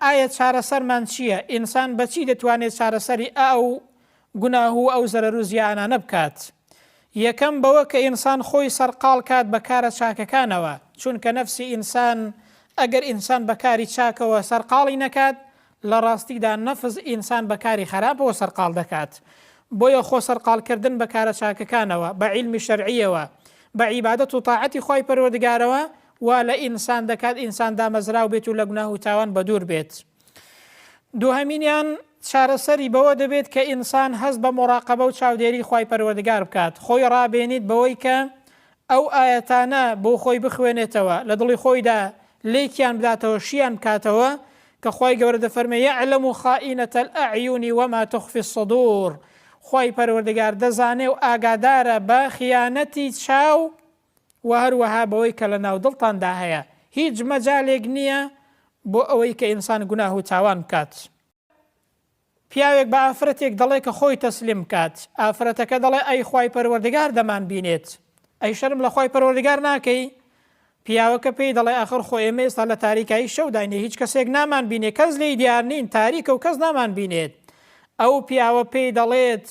ئایا چارەسەرمان چییە؟ ئینسان بەچی دەتوانێت چارەسەری ئەو گوناه و ئەو زەرەر و زیانانە بکات؟ یەکەم بەوە کە ئینسان خۆی سەرقاڵ کات بە کارە چاکەکانەوە، چونکە نەفسی ئینسان ئەگەر ئینسان بەکاری چاکەوە سەرقاڵی نەکات، لە ڕاستیدا نەفس ئینسان بەکاری خراپەوە سەرقاڵ دەکات. بۆیە خۆ سەرقاڵکردن بە کارە چاکەکانەوە، بە عیلمی شەرعیەوە، بە عیبادەت و تاعەتی خۆی پەروەردگارەوە وا لە ئینسان دەکات ئینسان دامەزراو بێت و لە گوناه و تاوان بەدوور بێت. دووهەمینیان چارەسەری بەوە دەبێت کە ئینسان هەست بە مۆراقەبە و چاودێری خی پەروەردگار بکات، خۆی ڕابێنیت بەوەی کە ئەو ئاەتانە بۆ خۆی بخوێنێتەوە، لە دڵی خۆیدا لێکیان بداتەوە، شیان بکاتەوە کە خی گەورە دەفەرمێ یەعلەم خائینەتە الئەعیون وما تخفی الصدور. خی پەروەردگار دەزانێ و ئاگادارە بە خیانەتی چاو و هەروەها بەوەی کە لە ناو دڵتاندا هەیە. هیچ مەجالێک نییە بۆ ئەوەی کە ئینسان گوناه و تاوان بکات. پیاوێک بە ئافرەتێک دەڵێ کە خۆی تەسلیم بکات، ئافرەتەکە دەڵێ ئەی خی پەروەردگار دەمان بینێت، ئەی شەرم لە خی پەروەردگار ناکەی؟ پیاوەکە پێی دەڵێ ئاخر خۆ ئێمە ئێستا لە تاریکایی شەوداینێ، هیچ کەسێک نامان بینێ، کەس لێی دیار نین، تاریکە و کەس نامان بینێت. ئەو پیاوە پێی دەڵێت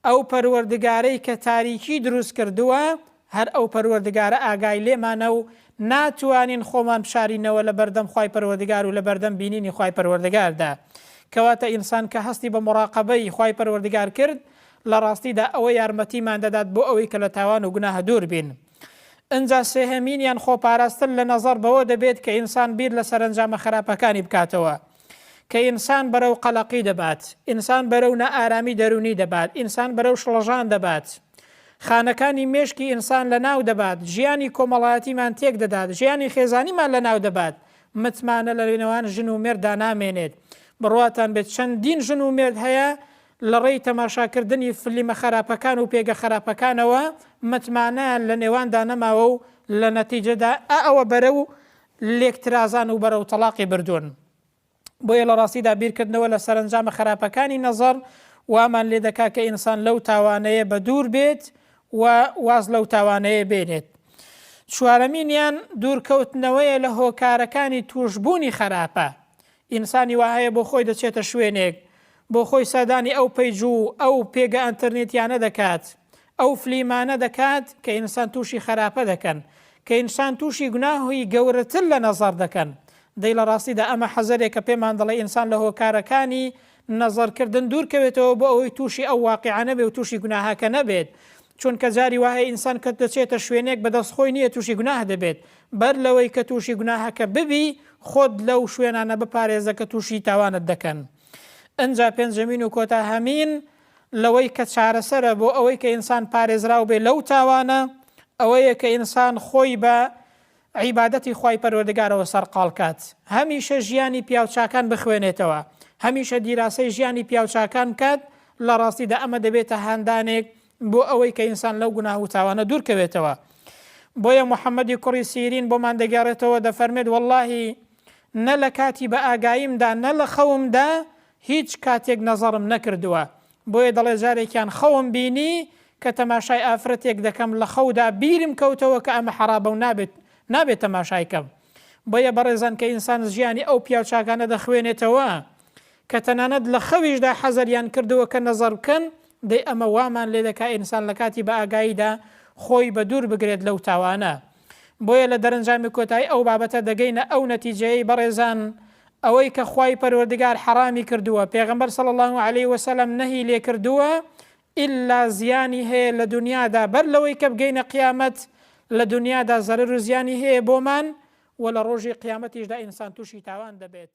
ئەو پەروەردگارەی کە تاریکی دروست کردووە، هەر ئەو پەروەردگارە ئاگای لێمانە و ناتوانین خۆمان بشارینەوە لە بەردەم خی پەروەردگار و لە بەردەم بینینی خی پەروەردگاردا. کەواتە ئینسان کە هەستی بە مڕاقەبەی خی پەروەردگار کرد، لە ڕاستیدا ئەوە یارمەتیمان دەدات بۆ ئەوەی کە لە تاوان و گوناه دوور بین. ئەنجا سێهەمینیان خۆپاراستن لە نەزەر بەوە دەبێت کە ئینسان بیر لە سەرنجامە خراپەکانی بکاتەوە، کە ئینسان بەرەو قەلەقی دەبات، ئینسان بەرەو نەئارامی دەرونی دەبات، ئینسان بەرەو شڵەژان دەبات، خانەکانی مێشکی ئینسان لە ناو دەبات، ژیانی کۆمەڵایەتیمان تێک دەدات، ژیانی خێزانیمان لە ناو دەبات، متمانە لە نێوان ژن و مێردا نامێنێت. بڕواتان بێت چەندین ژن و مێرد هەیە لە ڕێی تەماشاکردنی فلیمە خراپەکان و پێگە خراپەکانەوە متمانەیان لە نێواندا نەماوە و لە نەتیجەدا ئەوە بەرەو لێکترازان و بەرەو تەلاقی بردوون. بۆیە لە ڕاستیدا بیرکردنەوە لە سەرنجامە خراپەکانی نەزەر وامان لێ دەکا کە ئینسان لەو تاوانەیە بە دوور بێت و واز لەو تاوانەیە بێنێت. چوارەمینیان دوورکەوتنەوەیە لە هۆکارەکانی توشبوونی خراپە. ئینسانی وایە بۆ خۆی دەچێتە شوێنێک، بۆ خۆی سادانی ئەو پەیج و ئەو پێگە ئەنتەرنێتیانە دەکات، ئەو فلیمانە دەکات کە ئینسان تووشی خراپە دەکەن، کە ئینسان تووشی گوناهی گەورەتر لە نەزەر دەکەن. دەی لە ڕاستیدا ئەمە حەزەرێک کە پێمان دەڵێ ئینسان لە هۆکارەکانی نەزەرکردن دوورکەوێتەوە بۆ ئەوەی تووشی ئەو واقعانە بێ و تووشی گوناهاکە نەبێت. چونکە جاری وایە ئینسان کە دەچێتە شوێنێک بەدەستخۆی نییە تووشی گوناه دەبێت، بەر لەوەی کە تووشی گوناهەکە ببی خۆت لەو شوێنانە بپارێزە کە تووشی تاوانت دەکەن. ئەنجا پێنجەمین و کۆتا هەمین لەوەی کە چارەسەرە بۆ ئەوەی کە ئینسان پارێزراو بێ لەو تاوانە، ئەوەیە کە ئینسان خۆی بە عیبادەتی خی پەروەردگارەوە سەرقاڵ کات، هەمیشە ژیانی پیاوچاکان بخوێنێتەوە، هەمیشە دیراسەی ژیانی پیاوچاکان کات. لە ڕاستیدا ئەمە دەبێتە هاندانێک بۆ ئەوەی کە ئینسان لەو گوناه و تاوانە دوورکەوێتەوە. بۆیە محەممەدی کوڕی سیرین بۆمان دەگەڕێتەوە دەفەرمێت وەڵڵاهی نە لە کاتی بە ئاگاییمدا نە لە خەومدا هیچ کاتێک نەزەرم نەکردووە. بۆیە دەڵێ جارێکیان خەوم بینی کە تەماشای ئافرەتێک دەکەم لە خەودا بیرم کەوتەوە کە ئەمە حەرابە و نابێت تەماشایکەم. بۆیە بەڕێزان کە ئینسان ژیانی ئەو پیاوچاکانە دەخوێنێتەوە کە تەنانەت لە خەویشدا حەزەریان کردووە کە نەزەر بکەن، دەی ئەمە وامان لێ دەکا ئینسان لە کاتی بە ئاگاییدا خۆی بە دوور بگرێت لەو تاوانە. بۆیە لە دەرەنجامی کۆتایی ئەو بابەتە دەگەینە ئەو نەتیجەیەی بەڕێزان ئەوەی کە خوای پەروەردگار حرامی کردووە، پێغەمبەر صلی الله علیه وسلم نەهی لێ کردووە، ئیلا زیانی هەیە لە دنیادا بەر لەوەی کە بگەینە قیامەت لە دنیادا زەرر و زیانی هەیە بۆمان و لە ڕۆژی قیامەتیشدا ئینسان تووشی تاوان دەبێت.